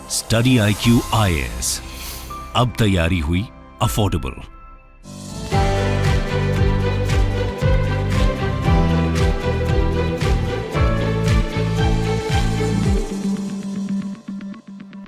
Study IQ IAS, अब तैयारी हुई अफोर्डेबल।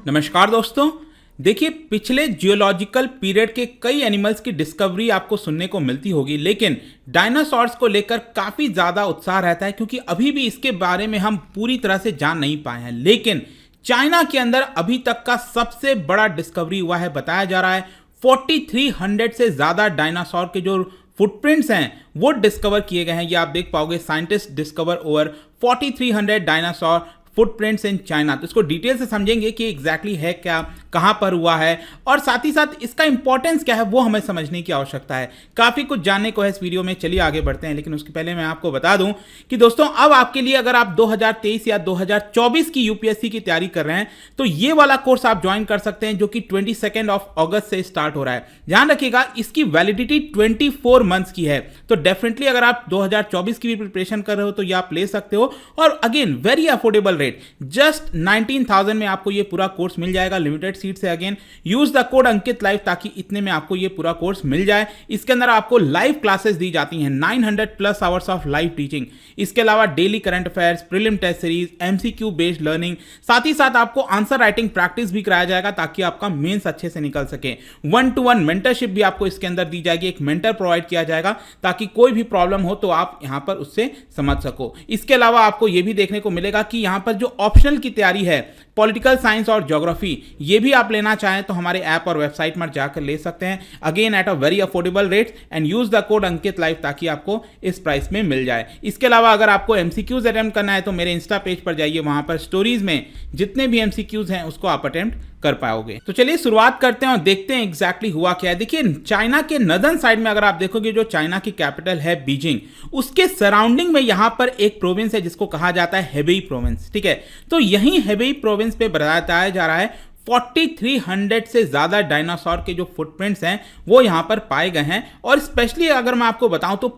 नमस्कार दोस्तों, देखिए पिछले जियोलॉजिकल पीरियड के कई एनिमल्स की डिस्कवरी आपको सुनने को मिलती होगी, लेकिन डायनासोर्स को लेकर काफ़ी ज़्यादा उत्साह रहता है क्योंकि अभी भी इसके बारे में हम पूरी तरह से जान नहीं पाए हैं। लेकिन चाइना के अंदर अभी तक का सबसे बड़ा डिस्कवरी हुआ है। बताया जा रहा है 4300 से ज़्यादा डायनासोर के जो फुटप्रिंट्स हैं वो डिस्कवर किए गए हैं। ये आप देख पाओगे, scientist discover over 4300 dinosaur footprints in China. तो इसको डिटेल से समझेंगे कि एग्जैक्टली है क्या, कहां पर हुआ है और साथ ही साथ इसका इंपॉर्टेंस क्या है वो हमें समझने की आवश्यकता है। काफ़ी कुछ जानने को है इस वीडियो में, चलिए आगे बढ़ते हैं। लेकिन उसके पहले मैं आपको बता दूं कि दोस्तों अब आपके लिए अगर आप 2023 या 2024 की यूपीएससी की तैयारी कर रहे हैं तो ये वाला कोर्स आप ज्वाइन कर सकते हैं जो कि 22 अगस्त से स्टार्ट हो रहा है। ध्यान रखिएगा इसकी वैलिडिटी 24 मंथ्स की है, तो डेफिनेटली अगर आप 2024 की भी प्रिपरेशन कर रहे हो तो ये आप ले सकते हो। और again very affordable rate, just 19,000 में आपको ये पूरा कोर्स मिल जाएगा। लिमिटेड सीट से again use the code Ankit live ताकि इतने में आपको ये पूरा कोर्स मिल जाए। इसके अंदर आपको लाइव क्लासेस दी जाती हैं, 900+ आवर्स ऑफ लाइव टीचिंग। इसके अलावा daily current affairs, prelim test series, MCQ based learning, साथ ही साथ आपको आंसर राइटिंग प्रैक्टिस भी कराया जाएगा ताकि आपका मेंस अच्छे से निकल सके। 1-to-1 मेंटरशिप भी आपको इसके अंदर दी जाएगी, एक मेंटर प्रोवाइड किया जाएगा ताकि कोई भी प्रॉब्लम हो तो आप यहां पर उससे समझ सको। इसके अलावा आपको यह भी देखने को मिलेगा कि यहां पर जो ऑप्शनल की तैयारी है, पॉलिटिकल साइंस और ज्योग्राफी, ये भी आप लेना चाहें तो हमारे ऐप और वेबसाइट पर जाकर ले सकते हैं, again at a very affordable rate and use the code Ankit live ताकि आपको इस प्राइस में मिल जाए। इसके अलावा अगर आपको MCQs अटेम्प्ट करना है तो मेरे इंस्टा पेज पर जाइए, वहां पर स्टोरीज में जितने भी MCQs हैं उसको आप अटेम्प्ट कर पाओगे। तो चलिए शुरुआत करते हैं और देखते हैं एग्जैक्टली हुआ क्या है। देखिए चाइना के नदर्न साइड में अगर आप देखोगे, जो चाइना की कैपिटल है बीजिंग, उसके सराउंडिंग में यहां पर एक प्रोविंस है जिसको कहा जाता है हेबेई प्रोविंस। ठीक है, तो यही हेबेई प्रोविंस पे बताया जा रहा है 4300 से ज्यादा डायनासोर के जो फुटप्रिंट्स हैं वो यहां पर पाए गए हैं। और स्पेशली अगर मैं आपको बताऊं तो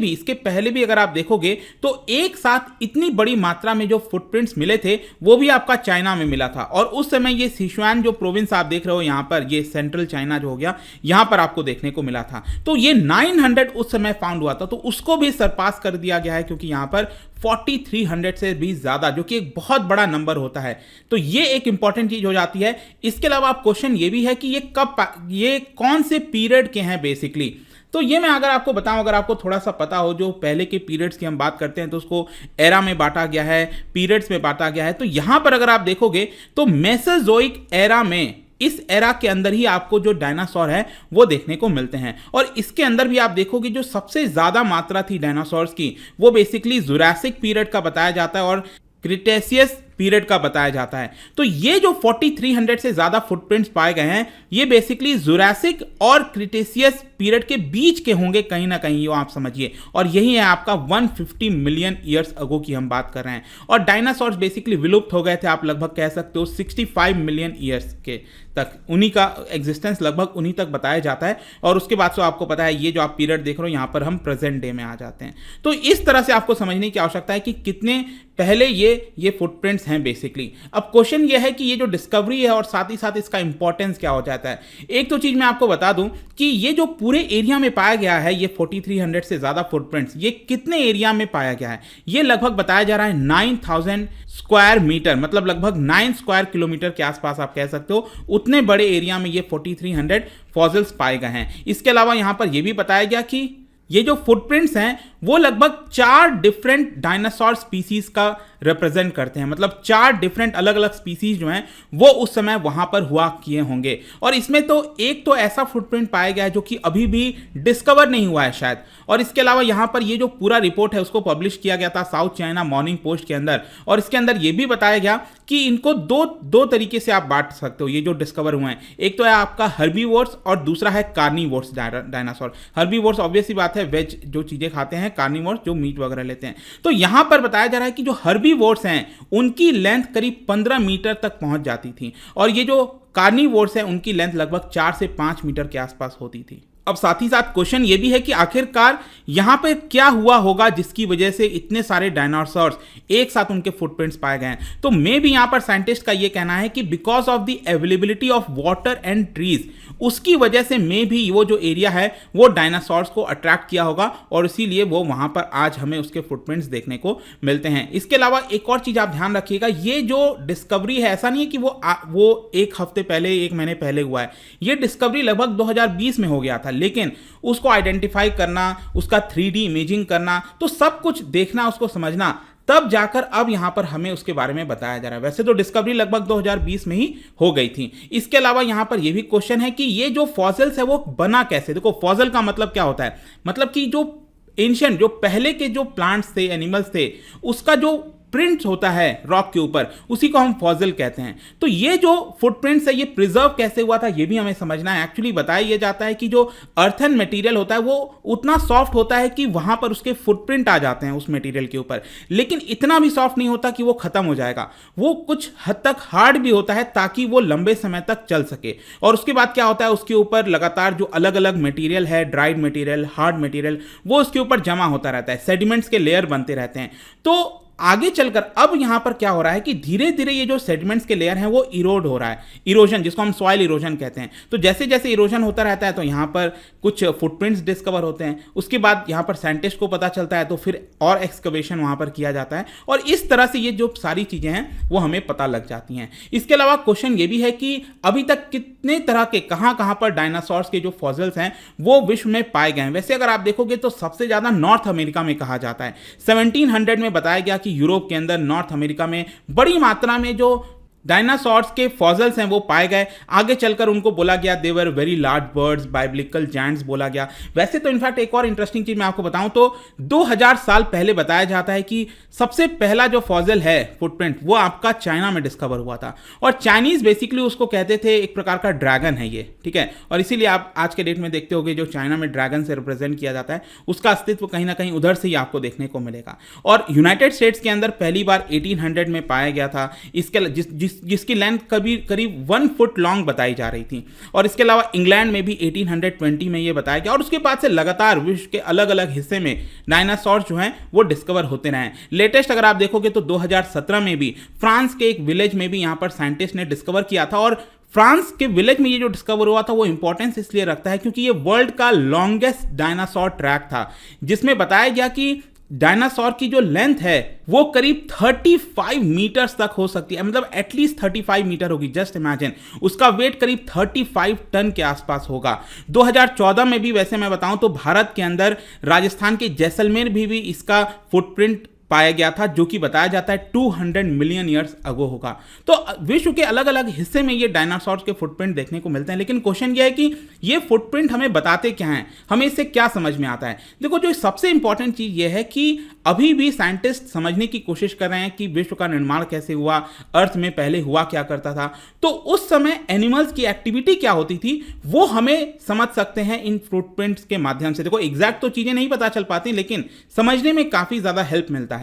इसके पहले भी अगर आप देखोगे तो एक साथ इतनी बड़ी मात्रा में जो फुटप्रिंट्स मिले थे वो भी आपका चाइना में मिला था। और उस समय ये सिचुआन जो प्रोविंस आप देख रहे हो यहां पर, ये सेंट्रल चाइना जो हो गया, यहां पर आपको देखने को मिला था। तो ये 900 उस समय फाउंड हुआ था, तो उसको भी सरपास कर दिया गया है क्योंकि यहां पर 4300 से भी ज्यादा, जो कि एक बहुत बड़ा नंबर होता है। तो ये एक इंपॉर्टेंट चीज हो जाती है। इसके अलावा आप क्वेश्चन ये भी है कि ये कौन से पीरियड के हैं बेसिकली। तो ये मैं अगर आपको बताऊं, अगर आपको थोड़ा सा पता हो, जो पहले के पीरियड्स की हम बात करते हैं तो उसको एरा में बांटा गया है, पीरियड्स में बांटा गया है। तो यहां पर अगर आप देखोगे तो मेसोजोइक एरा में, इस एरा के अंदर ही आपको जो डायनासोर है वो देखने को मिलते हैं। और इसके अंदर भी आप देखोगे जो सबसे ज्यादा मात्रा थी डायनासोर्स की वो बेसिकली जुरासिक पीरियड का बताया जाता है और क्रिटेशियस पीरियड का बताया जाता है। तो ये जो 4300 से ज्यादा फुटप्रिंट्स पाए गए हैं ये बेसिकली जुरासिक और क्रिटेशियस पीरियड के बीच के होंगे कहीं ना कहीं, आप समझिए। और यही है आपका 150 मिलियन ईयर्स अगो की हम बात कर रहे हैं। और डायनासोर्स बेसिकली विलुप्त हो गए थे, आप लगभग कह सकते हो 65 मिलियन ईयर्स के तक, उन्हीं का एग्जिस्टेंस लगभग उन्हीं तक बताया जाता है। और उसके बाद से आपको पता है ये जो आप पीरियड देख रहे हो यहाँ पर हम प्रेजेंट डे में आ जाते हैं। तो इस तरह से आपको समझने की आवश्यकता है कि कितने पहले ये फुटप्रिंट्स हैं बेसिकली। अब क्वेश्चन ये है कि ये जो डिस्कवरी है और साथ ही साथ इसका इंपॉर्टेंस क्या हो जाता है। एक तो चीज मैं आपको बता दूं कि ये जो पूरे एरिया में पाया गया है, ये 4300 से ज्यादा फुटप्रिंट्स, ये कितने एरिया में पाया गया है, ये लगभग बताया जा रहा है 9000 स्क्वायर मीटर, मतलब लगभग 9 स्क्वायर किलोमीटर के आसपास आप कह सकते हो। उतने बड़े एरिया में ये 4300 फॉसिल्स पाए गए हैं। इसके अलावा यहां पर यह भी बताया गया कि ये जो फुटप्रिंट्स हैं वो लगभग 4 डिफरेंट डायनासोर स्पीसीज का रिप्रेजेंट करते हैं, मतलब 4 डिफरेंट अलग अलग स्पीसीज जो हैं वो उस समय वहां पर हुआ किए होंगे। और इसमें तो एक तो ऐसा फुटप्रिंट पाया गया है जो कि अभी भी डिस्कवर नहीं हुआ है शायद। और इसके अलावा यहां पर ये जो पूरा रिपोर्ट है उसको पब्लिश किया गया था साउथ चाइना मॉर्निंग पोस्ट के अंदर। और इसके अंदर ये भी बताया गया कि इनको दो तरीके से आप बांट सकते हो ये जो डिस्कवर हुए हैं। एक तो है आपका हर्बीवोर्स और दूसरा है कार्निवोर्स डायनासोर। हर्बीवोर्स ऑब्वियस सी बात है, वेज जो चीजें खाते हैं, कार्निवोर्स जो मीट वगैरह लेते हैं। तो यहां पर बताया जा रहा है कि जो हर्बीवोर्स हैं उनकी लेंथ करीब 15 मीटर तक पहुंच जाती थी और ये जो कार्निवोर्स हैं उनकी लेंथ लगभग 4 से 5 मीटर के आसपास होती थी। अब साथ ही साथ क्वेश्चन ये भी है कि आखिरकार यहाँ पे क्या हुआ होगा जिसकी वजह से इतने सारे डायनासोर्स एक साथ उनके फुटप्रिंट्स पाए गए हैं। तो मे भी यहाँ पर साइंटिस्ट का ये कहना है कि because of the availability of water and trees, उसकी वजह से मे भी वो जो एरिया है वो डायनासोर्स को अट्रैक्ट किया होगा और इसीलिए वो वहाँ पर आज हमें उसके फुटप्रिंट्स देखने को मिलते हैं। इसके अलावा एक और चीज़ आप ध्यान रखिएगा, ये जो डिस्कवरी है ऐसा नहीं है कि वो एक हफ्ते पहले, एक महीने पहले हुआ है। ये डिस्कवरी लगभग 2020 में हो गया था, लेकिन उसको आइडेंटिफाई करना, उसका 3D इमेजिंग करना, तो सब कुछ देखना, उसको समझना, तब जाकर अब यहां पर हमें उसके बारे में बताया जा रहा है। वैसे तो डिस्कवरी लगभग 2020 में ही हो गई थी। इसके अलावा यहां पर यह भी क्वेश्चन है कि ये जो फॉसिल्स है वो बना कैसे। देखो फॉसिल का मतलब क्या होता है, मतलब कि जो एंशिएंट, जो पहले के जो प्लांट्स थे, एनिमल्स थे, उसका जो प्रिंट होता है रॉक के ऊपर, उसी को हम फॉसिल कहते हैं। तो ये जो फुटप्रिंट्स है ये प्रिजर्व कैसे हुआ था ये भी हमें समझना है। एक्चुअली बताया ये जाता है कि जो अर्थन मटेरियल होता है वो उतना सॉफ्ट होता है कि वहां पर उसके फुटप्रिंट आ जाते हैं उस मटेरियल के ऊपर, लेकिन इतना भी सॉफ्ट नहीं होता कि वो खत्म हो जाएगा। वो कुछ हद तक हार्ड भी होता है ताकि वो लंबे समय तक चल सके। और उसके बाद क्या होता है, उसके ऊपर लगातार जो अलग अलग मटेरियल है, ड्राइड मटेरियल, हार्ड मटेरियल, वो उसके ऊपर जमा होता रहता है, सेडिमेंट्स के लेयर बनते रहते हैं। तो आगे चलकर अब यहां पर क्या हो रहा है कि धीरे धीरे ये जो सेडिमेंट्स के लेयर हैं वो इरोड हो रहा है, इरोजन, जिसको हम सॉइल इरोजन कहते हैं। तो जैसे जैसे इरोजन होता रहता है तो यहां पर कुछ फुटप्रिंट्स डिस्कवर होते हैं, उसके बाद यहां पर साइंटिस्ट को पता चलता है तो फिर और एक्सकवेशन वहां पर किया जाता है और इस तरह से ये जो सारी चीजें हैं वो हमें पता लग जाती हैं। इसके अलावा क्वेश्चन ये भी है कि अभी तक कितने तरह के, कहां कहां पर डायनासोर्स के जो फॉसिल्स हैं वो विश्व में पाए गए हैं। वैसे अगर आप देखोगे तो सबसे ज्यादा नॉर्थ अमेरिका में कहा जाता है। 1700 में बताया गया कि यूरोप के अंदर, नॉर्थ अमेरिका में बड़ी मात्रा में जो डायनासोर्स के फॉसिल्स हैं वो पाए गए। आगे चलकर उनको बोला गया they were very large birds, biblical giants बोला गया। वैसे तो इनफैक्ट एक और इंटरेस्टिंग चीज मैं आपको बताऊं तो 2000 साल पहले बताया जाता है कि सबसे पहला जो फॉसिल है, फुटप्रिंट, वो आपका चाइना में डिस्कवर हुआ था। और चाइनीज बेसिकली उसको कहते थे, एक प्रकार का ड्रैगन है ये, ठीक है। और इसीलिए आप आज के डेट में देखते होगे जो चाइना में ड्रैगन से रिप्रेजेंट किया जाता है उसका अस्तित्व कहीं ना कहीं उधर से ही आपको देखने को मिलेगा। और यूनाइटेड स्टेट्स के अंदर पहली बार 1800 में पाया गया था। इसके जिसकी लेंथ करीब 1 फुट लॉन्ग बताई जा रही थी। और इसके अलावा इंग्लैंड में भी 1820 में यह बताया गया और उसके बाद से लगातार विश्व के अलग अलग हिस्से में डायनासोर जो हैं वो डिस्कवर होते रहे। लेटेस्ट अगर आप देखोगे तो 2017 में भी फ्रांस के एक विलेज में भी यहां पर साइंटिस्ट ने डिस्कवर किया था। और फ्रांस के विलेज में ये जो डिस्कवर हुआ था वो इंपॉर्टेंस इसलिए रखता है क्योंकि ये वर्ल्ड का लॉन्गेस्ट डायनासोर ट्रैक था, जिसमें बताया गया कि डायनासोर की जो लेंथ है वो करीब 35 मीटर्स तक हो सकती है, मतलब एटलीस्ट 35 मीटर होगी। जस्ट इमेजिन, उसका वेट करीब 35 टन के आसपास होगा। 2014 में भी वैसे मैं बताऊं तो भारत के अंदर राजस्थान के जैसलमेर भी इसका फुटप्रिंट पाया गया था, जो कि बताया जाता है 200 मिलियन ईयर्स अगो होगा। तो विश्व के अलग अलग हिस्से में ये डायनासोर्स के फुटप्रिंट देखने को मिलते हैं। लेकिन क्वेश्चन ये है कि ये फुटप्रिंट हमें बताते क्या हैं, हमें इससे क्या समझ में आता है। देखो जो सबसे इंपॉर्टेंट चीज ये है कि अभी भी साइंटिस्ट समझने की कोशिश कर रहे हैं कि विश्व का निर्माण कैसे हुआ, अर्थ में पहले हुआ क्या करता था, तो उस समय एनिमल्स की एक्टिविटी क्या होती थी वो हमें समझ सकते हैं इन फुटप्रिंट्स के माध्यम से। देखो एग्जैक्ट तो चीजें नहीं पता चल पाती, लेकिन समझने में काफी ज्यादा हेल्प मिलता है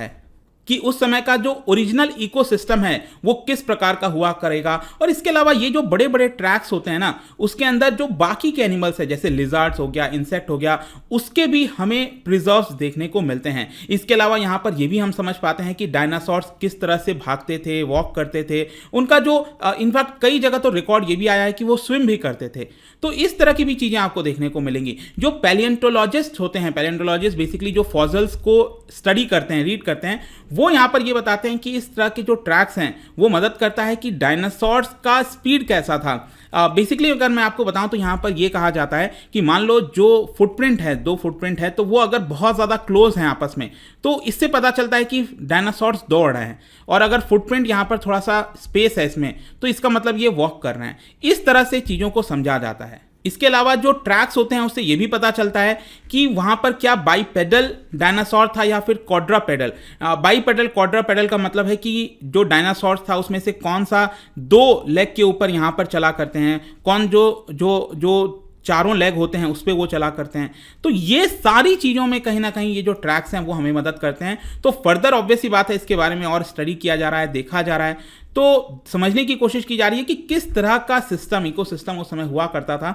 कि उस समय का जो ओरिजिनल इकोसिस्टम है वो किस प्रकार का हुआ करेगा। और इसके अलावा ये जो बड़े बड़े ट्रैक्स होते हैं ना, उसके अंदर जो बाकी के एनिमल्स है जैसे लिजर्ड्स हो गया, इंसेक्ट हो गया, उसके भी हमें प्रिजर्व्स देखने को मिलते हैं। इसके अलावा यहां पर ये भी हम समझ पाते हैं कि डायनासोर्स किस तरह से भागते थे, वॉक करते थे, उनका जो इनफैक्ट कई जगह तो रिकॉर्ड ये भी आया है कि वो स्विम भी करते थे। तो इस तरह की भी चीजें आपको देखने को मिलेंगी। जो पैलियोंटोलॉजिस्ट होते हैं, पैलियोंटोलॉजिस्ट बेसिकली जो फॉसिल्स को स्टडी करते हैं, रीड करते हैं, वो यहां पर ये बताते हैं कि इस तरह के जो ट्रैक्स हैं वो मदद करता है कि डायनासोर्स का स्पीड कैसा था। बेसिकली अगर मैं आपको बताऊं तो यहां पर यह कहा जाता है कि मान लो जो फुटप्रिंट है, 2 फुटप्रिंट है, तो वो अगर बहुत ज़्यादा क्लोज हैं आपस में तो इससे पता चलता है कि डायनासोर्स दौड़ रहे हैं। और अगर फुटप्रिंट यहां पर थोड़ा सा स्पेस है इसमें तो इसका मतलब ये वॉक कर रहे हैं। इस तरह से चीज़ों को समझा जाता है। इसके अलावा जो ट्रैक्स होते हैं उससे यह भी पता चलता है कि वहां पर क्या बाईपेडल डायनासोर था या फिर क्वाड्रापेडल। बाईपेडल क्वाड्रापेडल का मतलब है कि जो डायनासोर था उसमें से कौन सा 2 लेग के ऊपर यहां पर चला करते हैं, कौन जो चारों लेग होते हैं उस पर वो चला करते हैं। तो ये सारी चीज़ों में कहीं ना कहीं ये जो ट्रैक्स हैं वो हमें मदद करते हैं। तो फर्दर ऑब्वियस ही बात है, इसके बारे में और स्टडी किया जा रहा है, देखा जा रहा है, तो समझने की कोशिश की जा रही है कि किस तरह का सिस्टम, इकोसिस्टम उस समय हुआ करता था।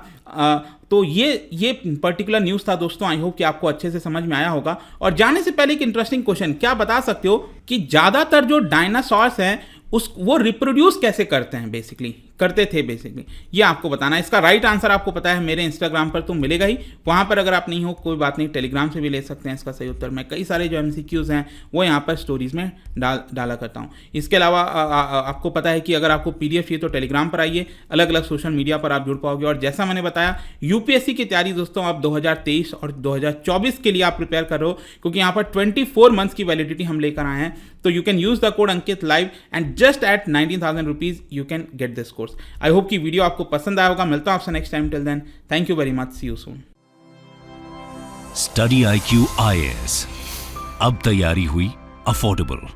तो ये पर्टिकुलर न्यूज़ था दोस्तों। आई होप कि आपको अच्छे से समझ में आया होगा। और जाने से पहले एक इंटरेस्टिंग क्वेश्चन, क्या बता सकते हो कि ज़्यादातर जो डायनासॉर्स हैं वो रिप्रोड्यूस कैसे करते हैं, करते थे बेसिकली, ये आपको बताना है। इसका राइट आंसर आपको पता है, मेरे इंस्टाग्राम पर तो मिलेगा ही, वहाँ पर अगर आप नहीं हो कोई बात नहीं, टेलीग्राम से भी ले सकते हैं इसका सही उत्तर। मैं कई सारे जो MCQs हैं वो यहाँ पर स्टोरीज़ में डाला करता हूँ। इसके अलावा आपको पता है कि अगर आपको PDF चाहिए तो टेलीग्राम पर आइए, अलग अलग सोशल मीडिया पर आप जुड़ पाओगे। और जैसा मैंने बताया, UPSC की तैयारी दोस्तों आप 2023 और 2024 के लिए आप प्रिपेयर कर रहे हो, क्योंकि यहाँ पर 24 मंथ्स की वैलिडिटी हम लेकर आए हैं। तो you can use the code Ankit live and just at 19,000 rupees you can get this course. I hope कि वीडियो आपको पसंद आया होगा। मिलता हूं आपसे next time. Till then, thank you very much, see you soon. Study IQ IAS, अब तैयारी हुई अफोर्डेबल।